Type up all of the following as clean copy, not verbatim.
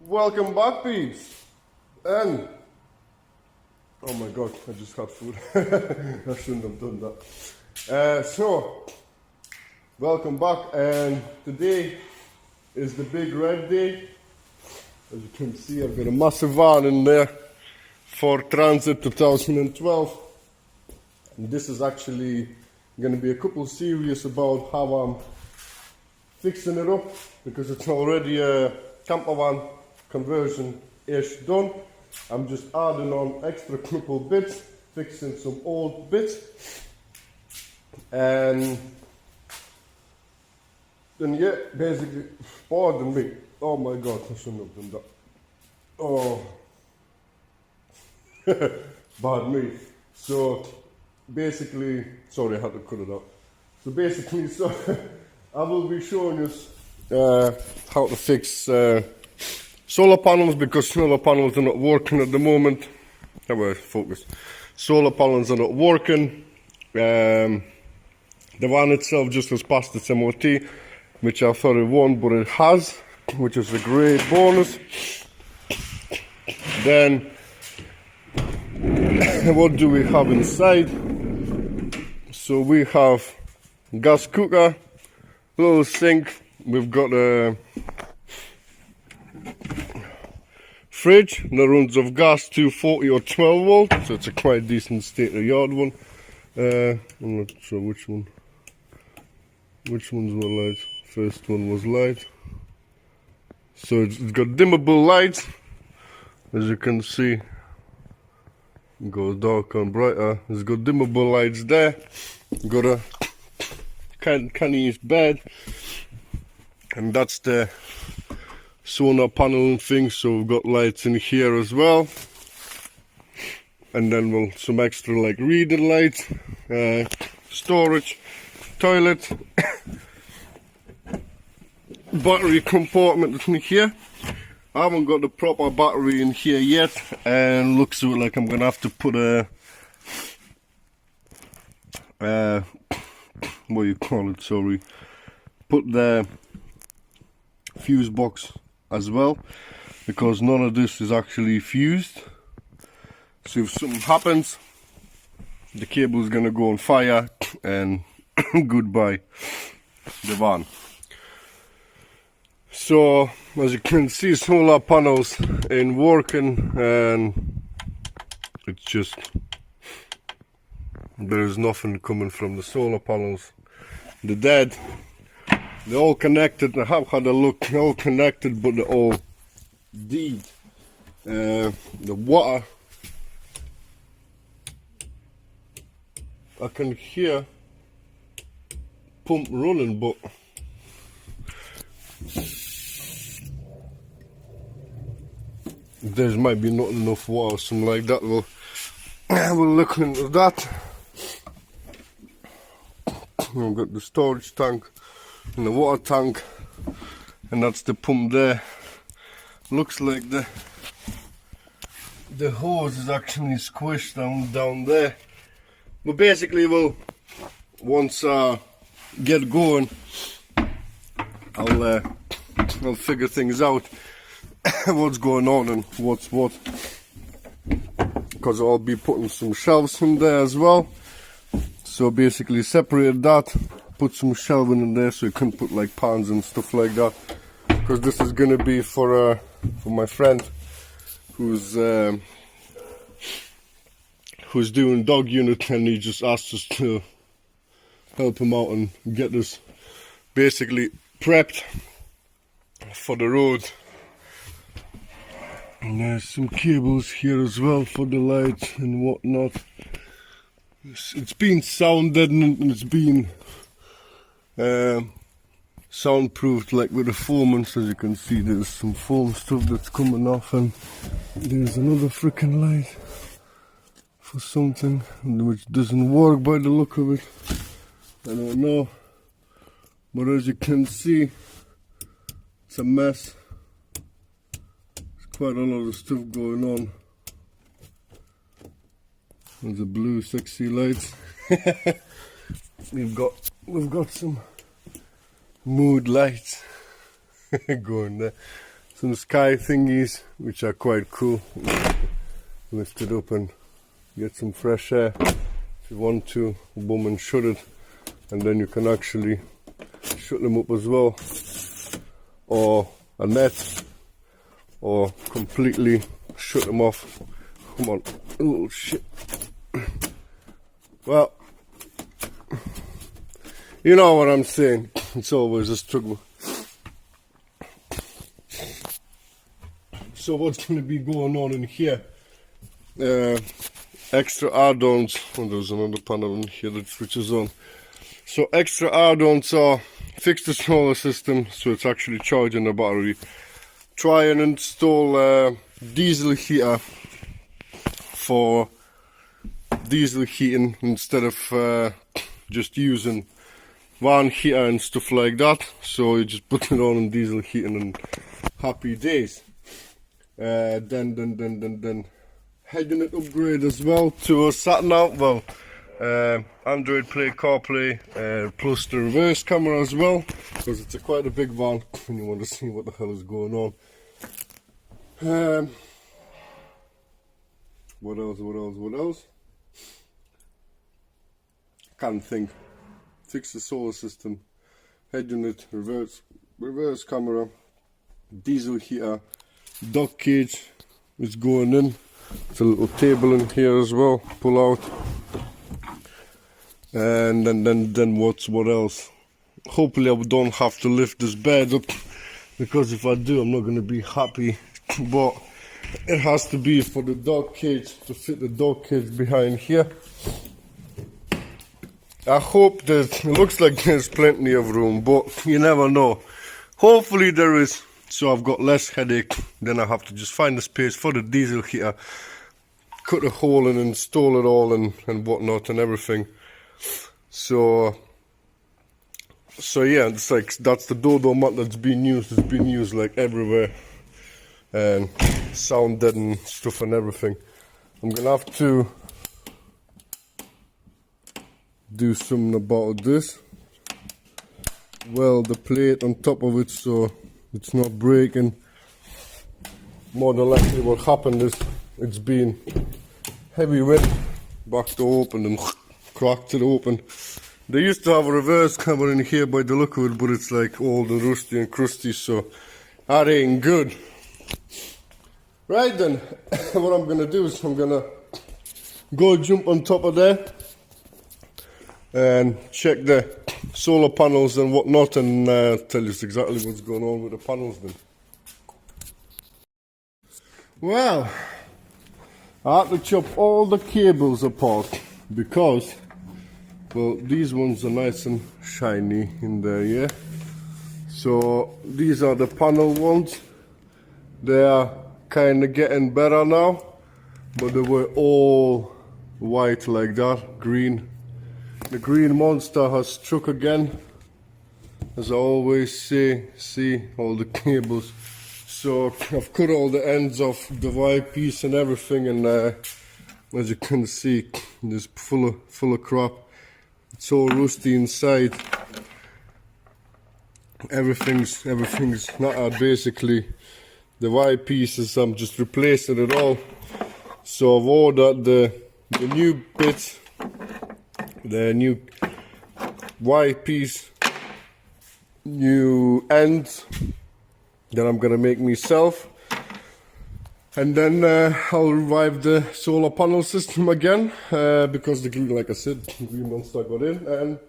Welcome back, peeps. And oh my god, I just had food. I shouldn't have done that. Welcome back, and today is the big red day. As you can see, I've got a massive van in there for Transit 2012. And this is actually going to be a couple series about how I'm fixing it up, because it's already a camper van conversion-ish done. I'm just adding on extra couple bits, fixing some old bits, and then yeah, basically, pardon me. Oh my god, I shouldn't have done that. Oh, bad me. So basically, sorry, I had to cut it out. So basically, I will be showing you how to fix solar panels, because solar panels are not working at the moment. How about focus? Solar panels are not working. The van itself just has passed its MOT, which I thought it won't, but it has, which is a great bonus. Then, what do we have inside? So we have gas cooker, little sink. We've got a fridge that runs off gas, 240 or 12 volt, so it's a quite decent state-of-the-art one. I'm not sure which ones were light. First one was light. So it's got dimmable lights, as you can see. It goes darker and brighter. It's got dimmable lights there. Got a canny bed, and that's the solar panel thing. So we've got lights in here as well, and then some extra like reading lights, storage, toilet, battery compartment in here. I haven't got the proper battery in here yet, and looks like I'm gonna have to put a what do you call it, sorry, put the fuse box as well, because none of this is actually fused. So if something happens, the cable is gonna go on fire, and goodbye the van. So as you can see, solar panels ain't working, and it's just, there's nothing coming from the solar panels. They're dead. They're all connected. I have had a look. They're all connected, but they're all dead. The water, I can hear pump running, but there might be not enough water or something like that. We'll look into that. We've got the storage tank and the water tank, and that's the pump there. Looks like the hose is actually squished down there. But basically, once I get going, I'll figure things out, what's going on and what's what, because I'll be putting some shelves in there as well. So basically separate that, put some shelving in there so you can put like pans and stuff like that, because this is going to be for my friend who's doing dog unit, and he just asked us to help him out and get this basically prepped for the road. And there's some cables here as well for the lights and whatnot. It's been sounded, and it's been soundproofed, like with the foam. As you can see, there's some foam stuff that's coming off, and there's another freaking light for something which doesn't work by the look of it. I don't know, but as you can see, it's a mess. There's quite a lot of stuff going on. There's the blue sexy lights. We've got some mood lights going there. some sky thingies, which are quite cool. Lift it up and get some fresh air. If you want to, boom and shut it, and then you can actually shut them up as well, or a net, or completely shut them off. Come on, oh shit. Well, you know what I'm saying, it's always a struggle. So what's going to be going on in here? Extra add-ons. Oh, there's another panel in here that switches on. So extra add-ons are fix the solar system so it's actually charging the battery. Try and install diesel heater for diesel heating instead of just using van heater and stuff like that. So you just put it on diesel heating and happy days. Then head unit upgrade as well to a sat nav. Well, Android Play, CarPlay, plus the reverse camera as well, because it's quite a big van and you want to see what the hell is going on. What else? Can't think. Fix the solar system, head unit, reverse camera, diesel heater, dog cage is going in. There's a little table in here as well, pull out. And then what else? Hopefully I don't have to lift this bed up, because if I do I'm not going to be happy. But it has to be for the dog cage, to fit the dog cage behind here. I hope that, it looks like there's plenty of room, but you never know. Hopefully there is, so I've got less headache. Then I have to just find the space for the diesel heater, cut a hole and install it all and whatnot and everything. So yeah, it's like, that's the dodo mat that's been used. It's been used like everywhere, and sound dead and stuff and everything. I'm gonna have to do something about this. Well, the plate on top of it so it's not breaking. More than likely what happened is it's been heavy wet, back to open and cracked it open. They used to have a reverse camera in here by the look of it, but it's like old and rusty and crusty, so that ain't good. Right then, what I'm gonna do is I'm gonna go jump on top of there and check the solar panels and whatnot, and tell you exactly what's going on with the panels then. Well, I had to chop all the cables apart because, well, these ones are nice and shiny in there, yeah? So these are the panel ones. They are kind of getting better now, but they were all white like that, green. The green monster has struck again, as I always say. See all the cables. So I've cut all the ends off the white piece and everything, and as you can see, it's full of crap. It's all rusty inside. Everything's not basically. The white pieces, I'm just replacing it all. So I've ordered the new bits, the new white piece, new ends that I'm gonna make myself, and then I'll revive the solar panel system again, because the green, like I said, the green monster got in and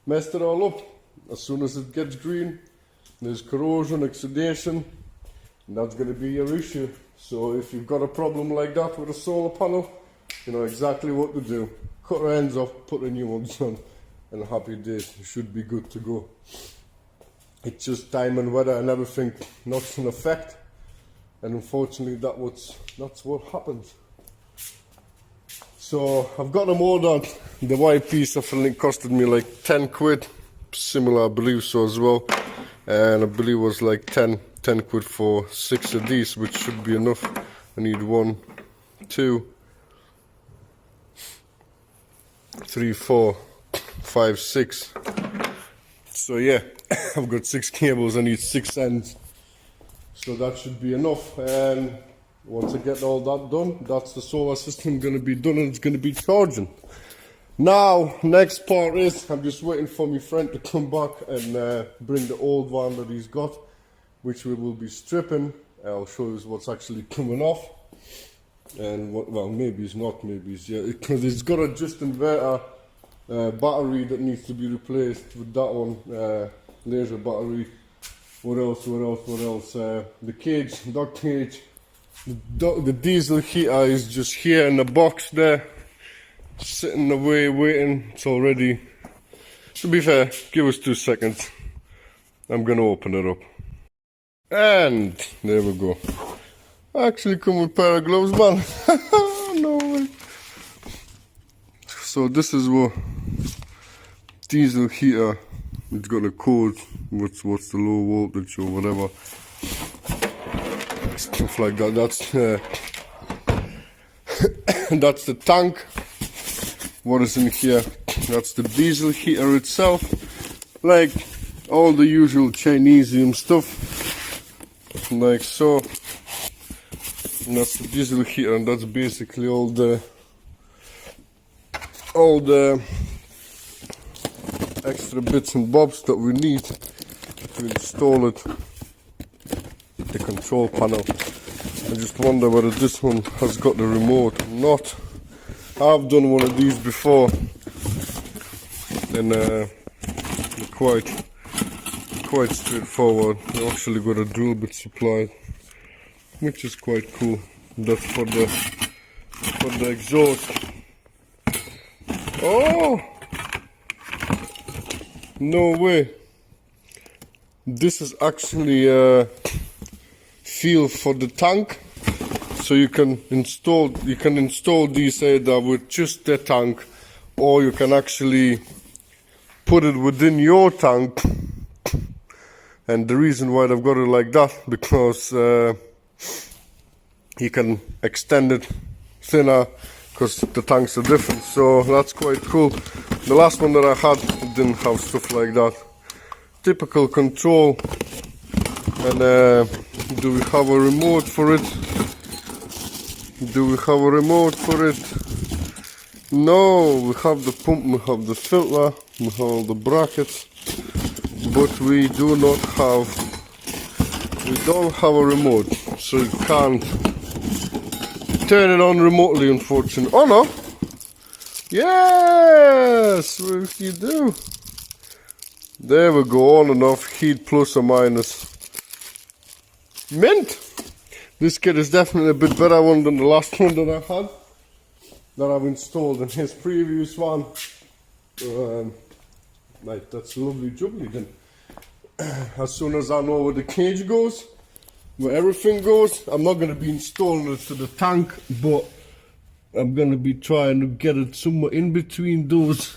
messed it all up. As soon as it gets green, there's corrosion, oxidation, and that's gonna be your issue. So if you've got a problem like that with a solar panel, you know exactly what to do. Cut the ends off, put the new ones on, and happy days. You should be good to go. It's just time and weather and everything not in effect, and unfortunately that's what happens. So I've got them ordered. The white piece I think costed me like 10 quid, similar I believe so as well, and I believe it was like 10 quid for 6 of these, which should be enough. I need 1, 2, 3, 4, 5, 6. So yeah, I've got 6 cables, I need 6 ends. So that should be enough. And once I get all that done, that's the solar system going to be done, and it's going to be charging. Now, next part is, I'm just waiting for my friend to come back and bring the old one that he's got, which we will be stripping. I'll show you what's actually coming off. And what, well, maybe it's not, maybe it's, yeah, because it's got a just inverter battery that needs to be replaced with that one, laser battery. What else? The cage, dog cage. The diesel heater is just here in the box there, sitting away waiting. It's already, to be fair, give us 2 seconds. I'm gonna open it up. And there we go. I actually come with a pair of gloves, man. No way. So this is what diesel heater. It's got a code. What's the low voltage or whatever. Stuff like that. That's the tank. What is in here? That's the diesel heater itself. Like all the usual Chinesium stuff. Like so. And that's the diesel heater, and that's basically all the extra bits and bobs that we need to install it. The control panel. I just wonder whether this one has got the remote or not. I've done one of these before, and they're quite straightforward. You actually got a drill bit supplied, which is quite cool. That's for the exhaust. Oh no way! This is actually a feel for the tank, so you can install these either with just the tank, or you can actually put it within your tank. And the reason why they've got it like that, because you can extend it thinner, because the tanks are different. So that's quite cool. The last one that I had didn't have stuff like that. Typical control. And do we have a remote for it? No, we have the pump, we have the filter, we have all the brackets, but we don't have a remote, so you can't turn it on remotely, unfortunately. Oh no! Yes! What do you do? There we go, on and off, heat plus or minus. Mint! This kit is definitely a bit better one than the last one that I had, that I've installed in his previous one. Right, that's lovely jubbly then. As soon as I know where the cage goes, where everything goes, I'm not going to be installing it to the tank, but I'm going to be trying to get it somewhere in between those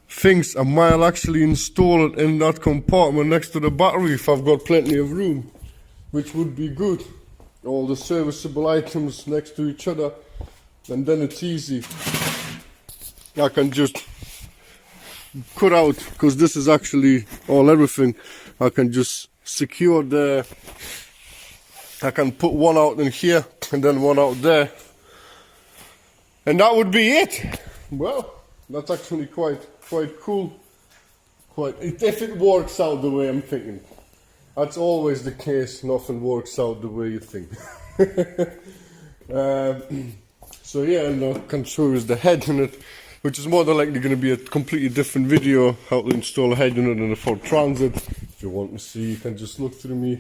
things. I might actually install it in that compartment next to the battery if I've got plenty of room, which would be good. All the serviceable items next to each other, and then it's easy. I can just cut out, because this is actually everything. I can just secure I can put one out in here and then one out there, and that would be it. Well, that's actually quite cool. If it works out the way I'm thinking. That's always the case, nothing works out the way you think. So yeah, and I can show you the head unit, which is more than likely going to be a completely different video, how to install a head unit in a Ford Transit. If you want to see, you can just look through my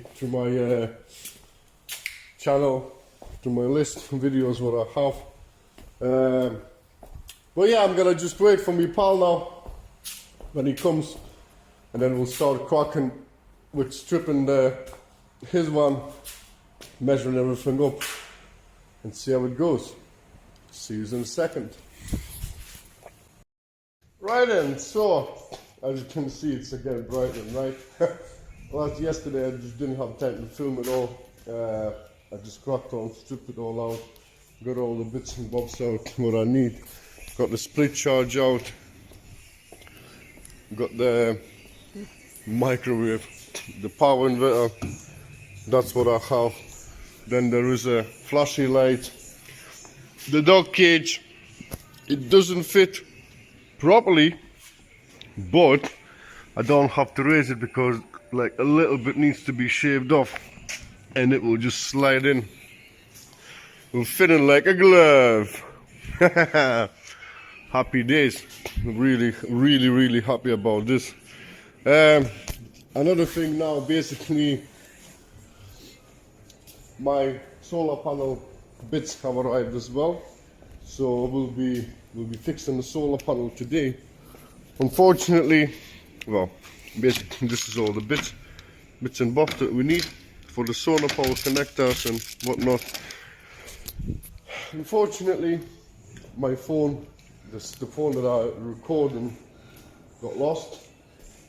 channel, through my list of videos what I have. But yeah, I'm gonna just wait for me pal now, when he comes, and then we'll start cracking with stripping his one, measuring everything up, and see how it goes. See you in a second. Right then, so as you can see, it's again brightening, right? Well, as yesterday I just didn't have time to film it all. I just cracked on, stripped it all out, got all the bits and bobs out what I need. Got the split charge out, got the microwave, the power inverter, that's what I have. Then there is a flashy light, the dog cage, it doesn't fit properly, but I don't have to raise it because like a little bit needs to be shaved off and it will just slide in. It will fit in like a glove. Happy days. Really happy about this. Another thing now, basically my solar panel bits have arrived as well, so we'll be fixing the solar panel today. Unfortunately, well, basically this is all the bits and bobs that we need for the solar power connectors and whatnot. Unfortunately, my phone, the phone that I recorded, got lost.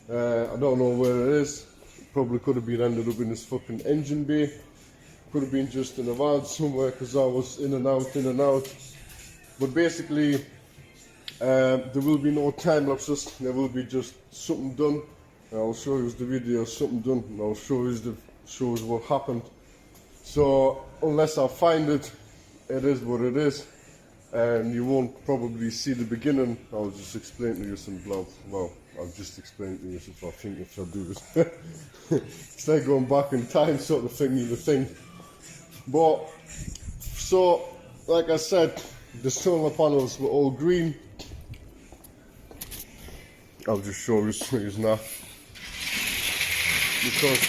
I don't know where it is. It probably could have been ended up in this fucking engine bay. Could have been just in a van somewhere because I was in and out. But basically, there will be no time lapses. There will be just something done. I'll show you the video, something done, and I'll show you what happened. So unless I find it, it is what it is, and you won't probably see the beginning. I'll just explain to you some blah. Well, I'll just explain to you if I think if I do this. It's like going back in time, sort of thing. But so, like I said, the solar panels were all green. I'll just show you now, because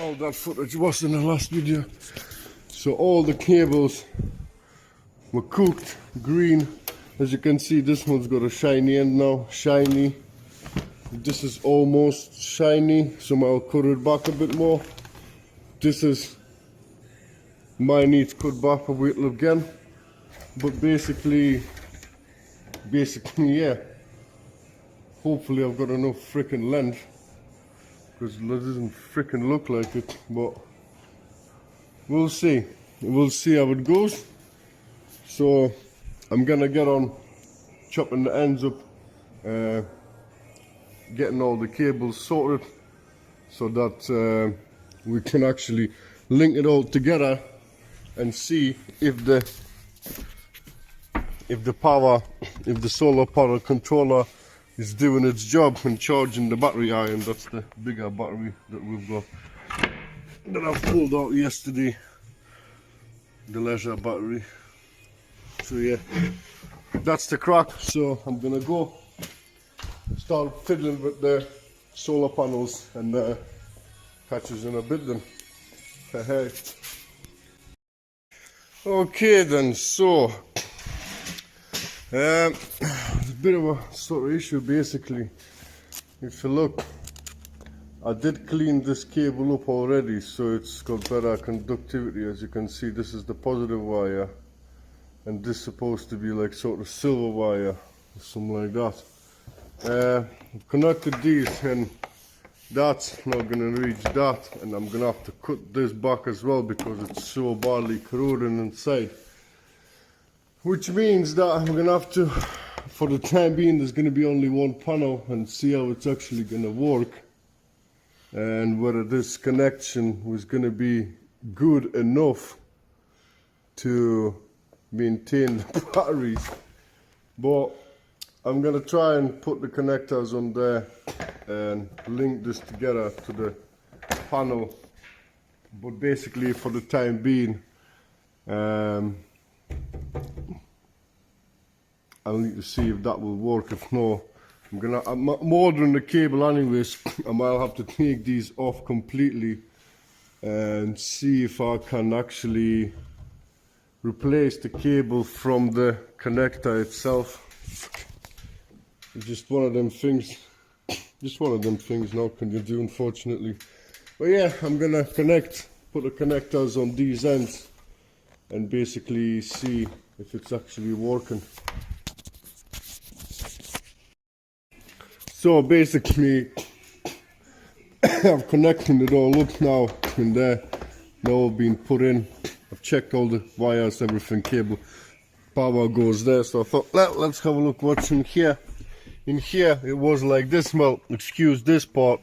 all that footage was in the last video. So all the cables were cooked green. As you can see, this one's got a shiny end now, shiny. This is almost shiny, so I'll cut it back a bit more. This is mine needs cut back a little again. But basically, yeah. Hopefully I've got enough freaking length, because it doesn't freaking look like it, but we'll see. We'll see how it goes. So I'm gonna get on chopping the ends up, getting all the cables sorted so that we can actually link it all together and see if the solar power controller is doing its job and charging the battery iron. That's the bigger battery that we've got, that I've pulled out yesterday, the leisure battery. So yeah, that's the crack. So I'm gonna go start fiddling with the solar panels and catch us in a bit then. Hey. Okay then, so a bit of a sort of issue basically. If you look, I did clean this cable up already, so it's got better conductivity. As you can see, this is the positive wire, and this is supposed to be like sort of silver wire or something like that. I've connected these, and that's not going to reach that, and I'm going to have to cut this back as well because it's so badly corroding inside. Which means that I'm going to have to, for the time being, there's going to be only one panel, and see how it's actually going to work, and whether this connection was going to be good enough to maintain the batteries. But I'm going to try and put the connectors on there and link this together to the panel. But basically, for the time being, I'll need to see if that will work. If not, I'm ordering the cable anyways. I might have to take these off completely and see if I can actually replace the cable from the connector itself. It's just one of them things. Now can you do, unfortunately. But yeah, I'm gonna put the connectors on these ends and basically see if it's actually working. So basically, I've connected it all up now, and they're all been put in. I've checked all the wires, everything, cable, power goes there. So I thought, let's have a look what's in here. in here it was like this. Well, excuse this part.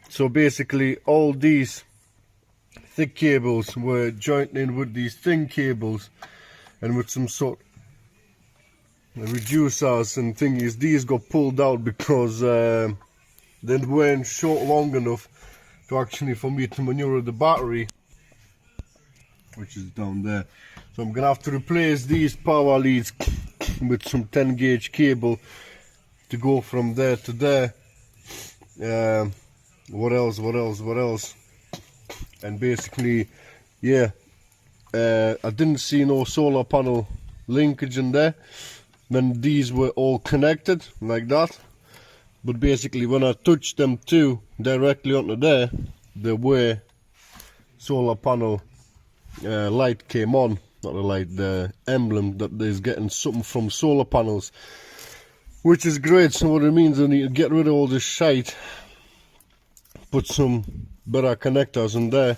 So basically all these thick cables were joined in with these thin cables, and with some sort of reducers and thingies, these got pulled out because they weren't short long enough to actually for me to maneuver the battery, which is down there. So I'm gonna have to replace these power leads with some 10 gauge cable to go from there to there. What else? And basically, yeah, I didn't see no solar panel linkage in there when these were all connected like that. But basically when I touched them two directly onto there, the way solar panel light came on, not the light, the emblem that is getting something from solar panels, which is great. So what it means, I need to get rid of all this shite, put some better connectors in there,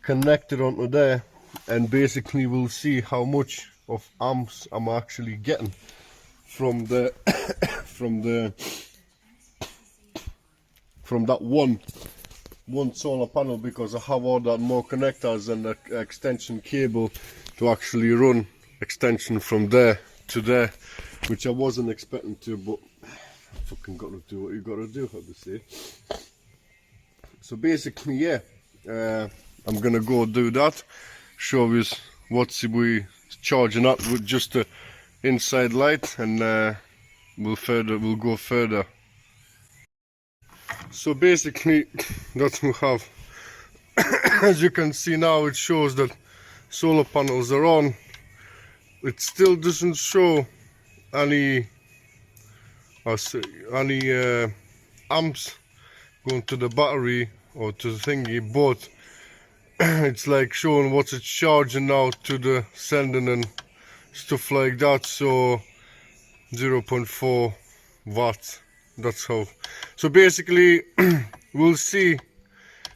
connect it onto there, and basically we'll see how much of amps I'm actually getting from the from that one solar panel, because I have ordered more connectors and an extension cable to actually run extension from there to there, which I wasn't expecting to, but I fucking got to do what you got to do, how to say. So basically, yeah, I'm gonna go do that, show you what's we charging up with just the inside light, and we'll go further. So basically that's what we have. As you can see now, it shows that solar panels are on. It still doesn't show any amps going to the battery or to the thingy, but it's like showing what it's charging now to the sending and stuff like that. So 0.4 watts. That's how. So basically we'll see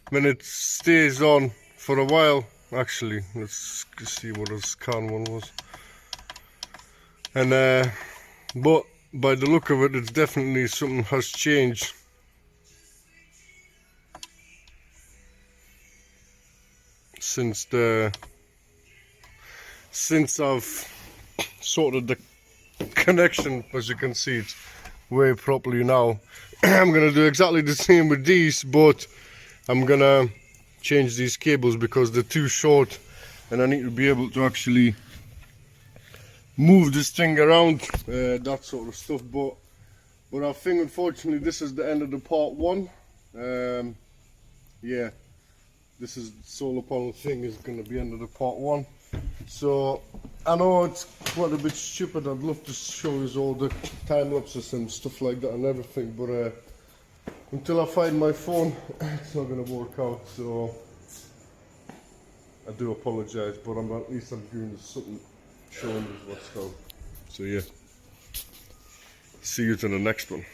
when it stays on for a while. Actually, let's see what this can one was. And but by the look of it, it's definitely something has changed since I've sorted the connection. As you can see, it's way properly now. I'm gonna do exactly the same with these, but I'm gonna change these cables because they're too short, and I need to be able to actually move this thing around, that sort of stuff. But I think unfortunately this is the end of the part one. Yeah, this is solar panel thing is gonna be end of the part one. So I know it's quite a bit stupid. I'd love to show you all the time lapses and stuff like that and everything, but until I find my phone, it's not gonna work out. So I do apologize, but at least I'm doing something, showing you what's going. So yeah, see you to the next one.